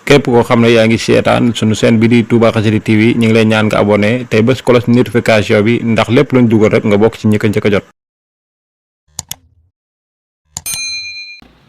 képp koo xam ne yaa ngi seetaan sunu chaîne bi di Touba Xassida TV ñu ngi lay ñaan nga abonné tey bés cloche notification bi ndax lépp luñ dugal rek nga bokk ci ñi ko njëkk a jot.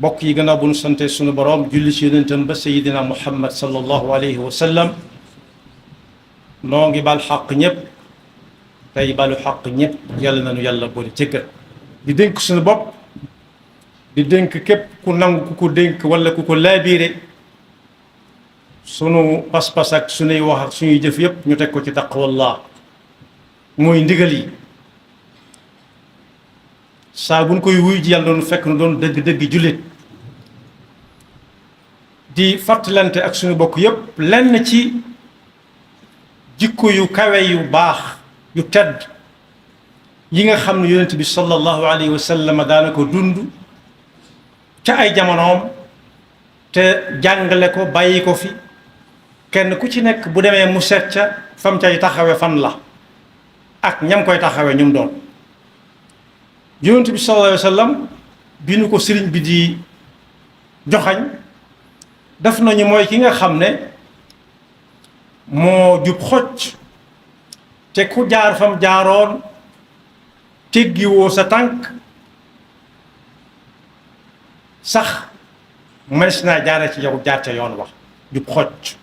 bokk yi gannaaw bu nu sante sunu borom julli ci yonentam ba sayidina muhammad sallallahu alayhi wa sallam noo ngi bal xaq ñëpp tey balu xaq ñëpp yàlla nañu yàlla boole jëggal di dénk suñu bopp di dénk képp ku nangu ku ko dénk wala ku ko laabiire sunu pas-pas ak sunuy wax ak suñuy jëf yëpp ñu teg ko ci taqwallah mooy ndigal yi saa bu ñu koy wuy ji yàlla doon fekk nu doon dëgg-dëgg jullit di fàttalante ak suñu bokk yëpp lenn ci jikko yu kawe yu baax yu tedd yi nga xam ne yonent bi sallallahu alayhi wa sallam daana ko dund ca ay jamonoom te jàngale ko bàyyi ko fi kenn ku ci nekk bu demee mu seet ca fam cay taxawe fan la ak ñam koy taxawe ñum doon yonent bi sallallahu alayhi wa sallam bi nu ko sëriñ bi di joxañ def nañu mooy ki nga xam ne moo jub xocc te ku jaar fam jaaroon teggiwoo sa tànk sax mënees naa jaare ci yow jaar ca yoon wax jub xocc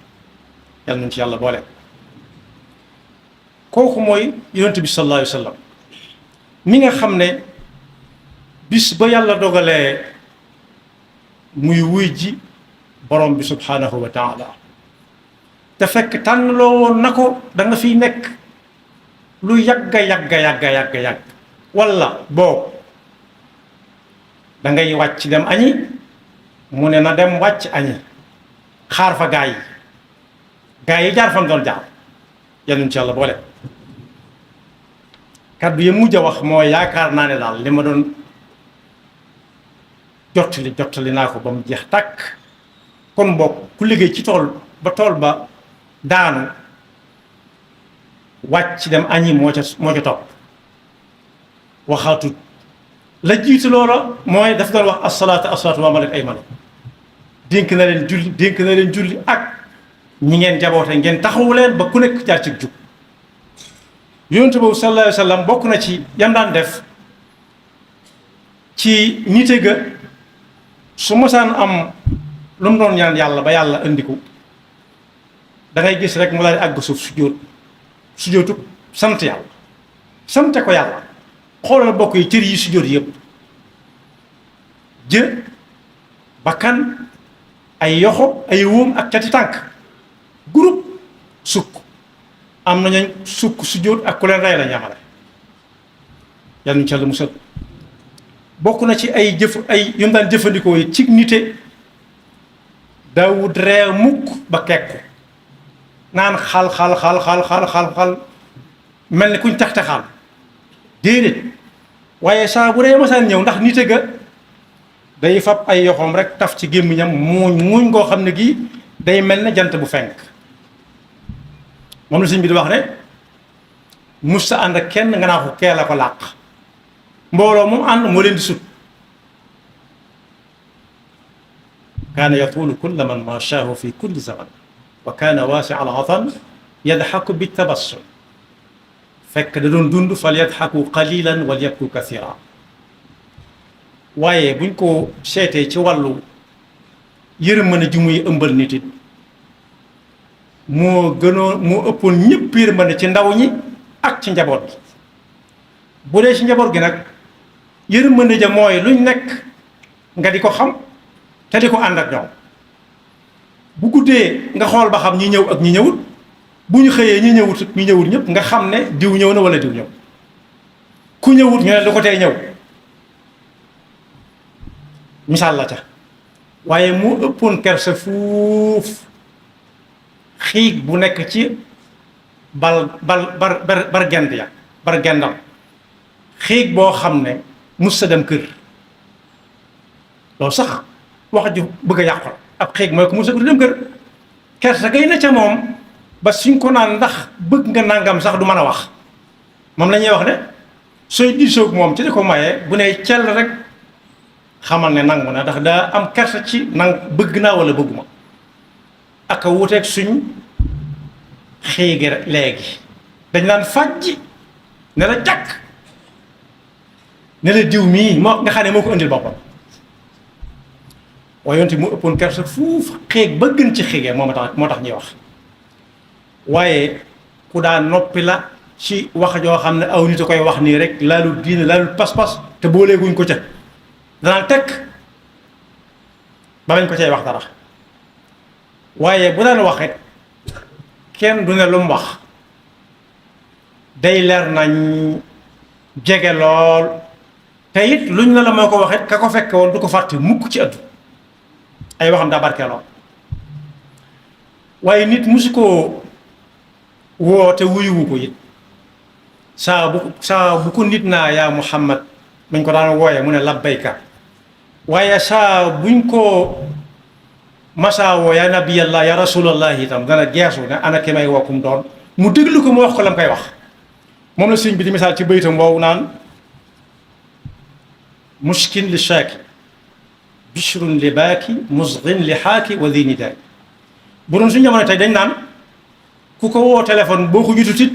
yàlla nañ ci yàlla boole kooku mooy yonent bi sallallahu alayhi wa sallam mi nga xam ne bis ba yàlla dogalee muy wuy ji borom bi subhanahu wa taala te fekk tànn loo woon na ko da nga fiy nekk lu yàgg walla boo da ngay wàcc dem añi mu ne na dem wàcc añi xaar fa gaa yi jaar fam doon jaar yal ci yàlla boole kaddu yi mujj a wax mooy yaakaar naa ne daal li ma doon jottali naa ko ba mu jeex tàkk kon bokk ku liggéey ci tool ba daanu wàcc dem añi moo ca topp waxaatut la jiitu loola mooy daf doon wax asalaatu wa malakat aymanu dénk na leen julli ak ñi ngeen jaboote ngeen taxawu leen ba ku nekk jaar ci jub yonent boobu sallallahu alayhi wa sallam bokk na ci yam daan def ci nite ga su mosaan am lu mu doon ñaan yàlla ba yàlla indi ko da ngay gis rek mu daal di àgg suuf sujjóotu sant yàlla sante ko yàlla xoolal bokk yi cër yi sujjóot yëpp jë bakkan ay yoxo ay wóom ak cati tànk groupe sukk am nañu sukk sujjóot ak ku leen rey la ñamale yàlla ñu ci yàlla musal bokk na ci ay yu mu daan jëfandikoo yi ci nite daawut ree mukk ba kekku naan xal mel ni kuñ tax taxaal déedéet waaye saa bu ree masaan ñëw ndax nite ga day fab ay yoxoom rek taf ci gémmiñam muuñ ngoo xam ne gii day mel ne jant bu fenk moom la sëñ bi di wax ne mus sa ànd ak kenn nga naa ko kee la ko làq mbooloo moom ànd moo leen di sut kaana yatuulu kulla man maashaahu fi kulli zaman wa kaana waasi al atan yadxaku bi tabassum fekk da doon dund fal yadxaku qalilan wal yabku kathira waaye buñ ko seetee ci wàllu yërmande ji muy ëmbal nit it moo ëppoon ñëpp yërmande ci ndaw ñi ak ci njaboot gi bu dee ci njaboot gi nag yërmande ja mooy luñ nekk nga di ko xam te di ko ànd ak ñoom bu guddee nga xool ba xam ñi ñëw ak ñi ñëwut bu ñu xëyee ñi ñëwut ñëpp nga xam ne diw ñëw na wala diw ñëw ku ñëwut ñu ne lu ko tey ñëw misaal la ca waaye mu ëppoon kersa fuuf xiig bu nekk ci bar gendam xiig boo xam ne mus sa dem kër loolu sax wax ju bëgg a yàqu ab xiig mooy ko mus sa dem kër kersa gay na ca moom ba suñ ko naan ndax bëgg nga nangam sax du mën a wax moom la ñuy wax ne sooy diisoog moom ci di ko mayee bu ne cell rek xamal ne nangu na ndax daa am kersa ci bëgg naa wala bëgguma ak a wuteeg suñ xiigi léegi dañ naan fàjji ne la jàkk ne la diw mii moo nga xam ne moo ko indil boppam waaye yonte mu ëppoon kersa fuuf xéeg ba gën ci xéegee moo tax ñuy wax waaye ku daa noppi la ci wax joo xam ne aw nit a koy wax nii rek laalul diine laalul pas-pas te booleeguñ ko ca danaan tekk ba bañ ko cay wax dara waaye bu daan waxet kenn du ne lu mu wax day leer nañ jege lool te it luñ la moo ko waxet ka ko fekke woon du ko fàtte mukk ci ëddu ay waxam daa barkeeloo waaye nit musu koo woo te wuyuwu ko it saa bu ko nit naa yaa Muhammad mañ ko daan wooye mu ne labbayka waaye saa buñ ko masaa woo yaa nabiyallah ya rasulallah itam dana geesu ne ana ki may wokkum doon mu déglu ko mu wax ko la mu koy wax moom la sëñ bi di misaal ci baytam woowu naan mushkin li shaaki bishrun li baaki musghin li xaaki wa di nidaay bu doon suñu jamono tey dañ naan ku ko woo téléphone boo ko jutut it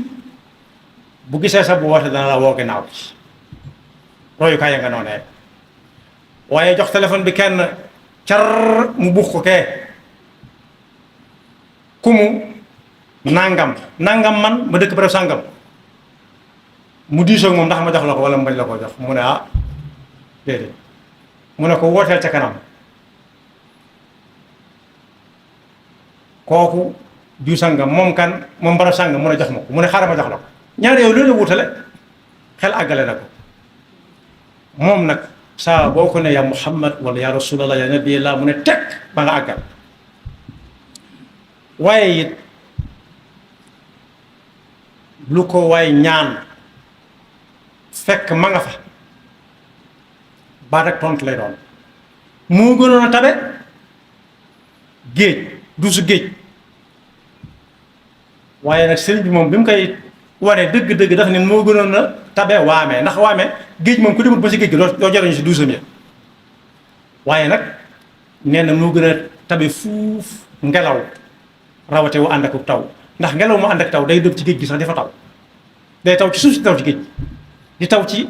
bu gisee sax bu woote dana la woo ginnaaw bi royukaay ya nga noonee waaye jox téléphone bi kenn car mu bux ko kee ku mu nangam man ma dëkk bërëb sàngam mu diisoog moom ndax ma jox la ko wala mu bañ la ko jox mu ne ah déedéet mu ne ko wooteel ca kanam kooku diw sàngam moom kan moom barab sàngam mu ne jox ma ko mu ne xaaral ma jox la ko ñaari yow loolu la wutale xel àggale na ko moom nag saa boo ko ne yaa Muhammad wala yaa rasulallah yaa nabiyallah mu ne teg ba nga àggal waaye it lu ko waay ñaan fekk ma nga fa baat ak tontu lay doon moo gënoon a tabe géej du su géej waaye nag sëriñ bi moom bi mu koy wane dëgg-dëgg daf ne moo gënoon a tabe waame ndax waame géej moom ku demut ba si géej gi doo jariñu si douzième ya waaye nag nee na moo gën a tabe fuuf ngelaw rawate wu ànd ak taw ndax ngelaw mu ànd ak taw day dëb ci géej gi sax dafa taw day taw ci suuf si taw ci géej di taw ci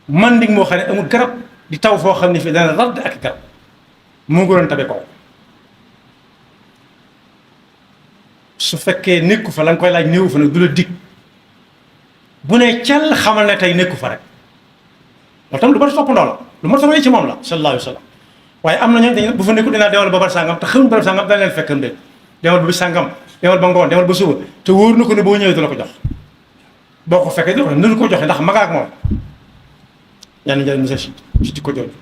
manding moo xam ne amul garab di taw foo xam ne fii dana radd ak garab moo gënoon tabe ko su fekkee nekku fa la nga koy laaj néewu fa nag du la dig bu ne cel xamal ne tey nekku fa rek loolu tam lu ma toppandoo la lu ma roy ci moom la sallallahu alayhi wa sallam waaye am na ñooñu dañ bu fa nekku dinaa demal ba bar sàngam te xamuñ barab sàngam dañ leen fekkam de demal ba bis sàngam demal ba ngoon demal ba suba te wóor na ko ne boo ñëwee du la ko jox boo ko fekkee du ko joxe ndax maga ak moom ñaan njëriñ monsieur si di ko jooju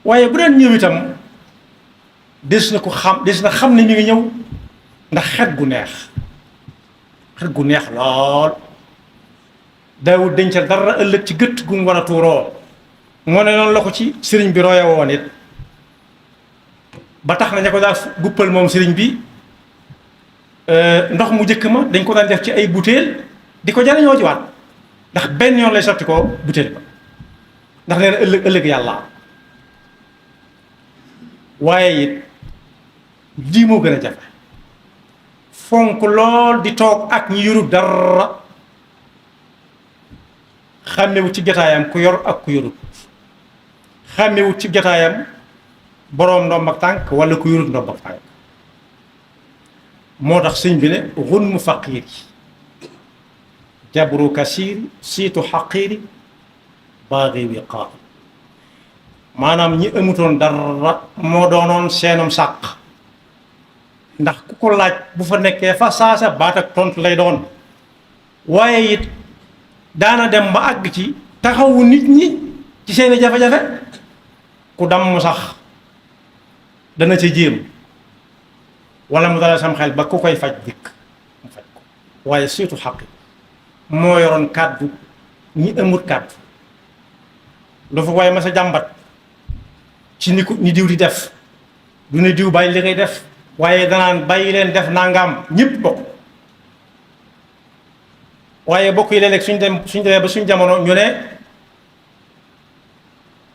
waaye bu deen ñëw itam des na xam ne mi ngi ñëw ndax xet gu neex lool daawul dencal dara ëllëg ci gët gu mu war a tuuroo moo ne noonu la ko ci sëriñ bi roye woon it ba tax na ña ko daal guppal moom sëriñ bi ndox mu jëkk ma dañ ko daan def ci ay butéel di ko jariñoo jiwaat ndax benn yoon lay sotti ko butéel ba ndax nee na ëllëg yàlla waaye it lii moo gën a jafe fonk lool di toog ak ñi yorut dara xàmmewut ci jotaayam ku yor ak ku yorut xàmmewut ci jotaayam boroom ndomb ak tànk wala ku yorut ndomb ak tànk moo tax sëñ bi ne gunmu faqiiri jabru kasiiri siitu xaqiiri baagi wiqaar maanaam ñi amutoon dara moo doonoon seenum sàq ndax ku ko laaj bu fa nekkee fa saasa baat ak tontu lay doon waaye it daana dem ba àgg ci taxawu nit ñi ci seeni jafe-jafe ku damm sax dana ca jéem wala mu dala sam xel ba ku koy faj dikk mu faj ko waaye surtout xaqi moo yoroon kàddu ñi amut kàddu lu fa waaye ma sa jàmbat ci ni diw di def du ne diw bàyyi li ngay def waaye danaan bàyyi leen def nangam ñëpp bokk waaye bokk yi léeg-léeg suñ demee ba suñ jamono ñu ne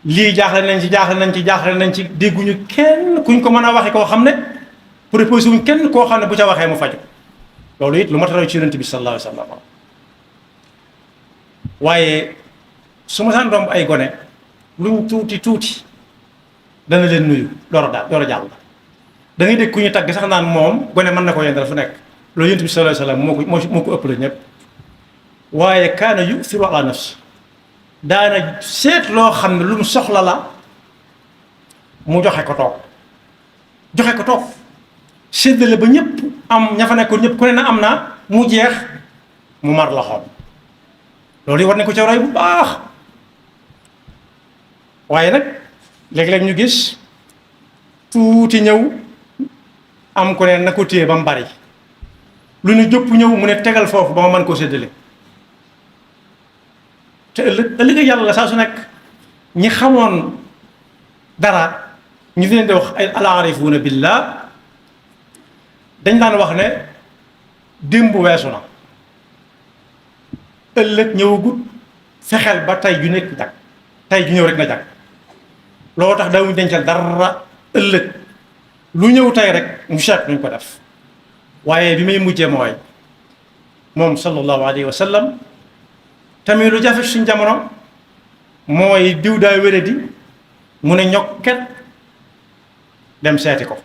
lii jaaxle nañ ci dégguñu kenn kuñ ko mën a waxe koo xam ne proposé wuñ kenn koo xam ne bu ca waxee mu faju loolu it lu mat a roy ci yonent bi sallallahu alayhi wa sallam. waaye su ma saan romb ay gone luñ tuuti tuuti dana leen nuyu door a jàll da ngay dégg ku ñu tagg sax naan moom gone mën na ko yendal fu nekk loolu yonent bi sallallahu alayhi wa sallam moo ko ëpp la ñëpp. waaye kaana yu'thiru ala nafsi daana seet loo xam ne lu mu soxla la mu joxe ko toog séddale ba ñëpp am ña fa nekkoon ñëpp ku ne na am na mu jeex mu mar la xool loolu yi war nañ ko ca roy bu baax. waaye nag léeg-léeg ñu gis tuuti ñëw am ku ne na ko téye ba mu bari lu ñu jëpp ñëw mu ne tegal foofu ba ma mën koo séddale te ëllëg yàlla la saa su nekk ñi xamoon dara ñu leen di wax ay al-aarifuuna billah dañ daan wax ne démb weesu na ëllëg ñëwagut fexeel ba tey ju nekk jag tey ju ñëw rek na jag loolu tax daawuñu dencal dara ëllëg lu ñëw tey rek mu seet nuñ ko def. waaye bi may mujjee mooy moom sallallahu alayhi wa sallam tamit lu jafe suñ jamono mooy diw daa wéradi mu ne ñokket dem seeti ko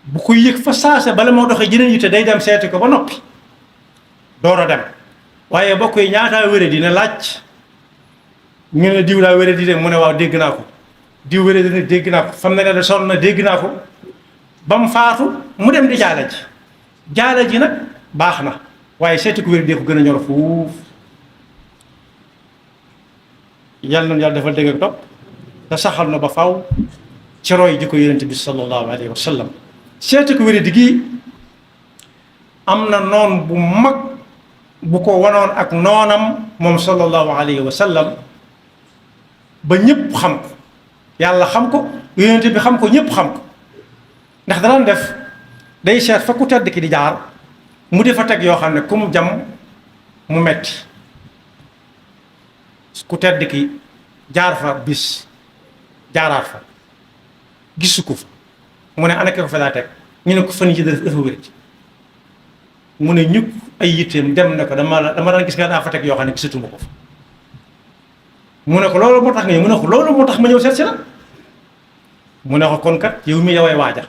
bu ko yëg fa saase bala moo doxee jeneen yitte day dem seeti ko ba noppi door a dem. waaye bokk yi ñaataa wéradi ne laaj ñu ne diw daa wéradi de mu ne waaw dégg naa ko diw wéradi ne dégg naa ko fam ne ne sonn na dégg naa ko ba mu faatu mu dem di jaale ji nag baax na waaye seeti ko wéradi ko gën a ñor fuuf. yàlla na yàlla defal dégg ak topp te saxal na ba faw ci roy ji ko yonent bi sallallahu alayhi wa sallam. seeti ko wéradi gi am na noon bu mag bu ko wanoon ak noonam moom sallallahu alayhi wa sallam ba ñëpp xam ko yàlla xam ko yonent bi xam ko ñëpp xam ko ndax danaan def day seet fa ku tedd ki di jaar mu di fa teg yoo xam ne ku mu jam mu metti ku tedd ki jaar fa bis jaaraat fa gisu ko fa mu ne ana ko fa daa teg ñu ne ko fan yi dafa wér mu ne ñukk ay yitteem dem ne ko dama daan gis nga daa fa teg yoo xam ne gisatuma ko fa mu ne ko loolu moo tax nga ñëw mu ne ko loolu moo tax ma ñëw seet si la mu ne ko kon kat yow mi yoway waaja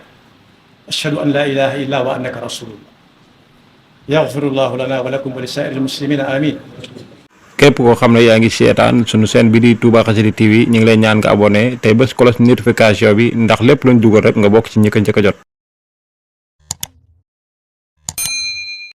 ashhadu an la ilaha illa wa annaka rasulullah yaghfirullahu lana wa lakum wa li saa'iril muslimina amin. képp koo xam ne yaa ngi seetaan sunu chaîne bi di Touba Xassida TV ñu ngi lay ñaan nga abonné tey bés cloche notification bi ndax lépp luñ dugal rek nga bokk ci ñi ko njëkk a jot.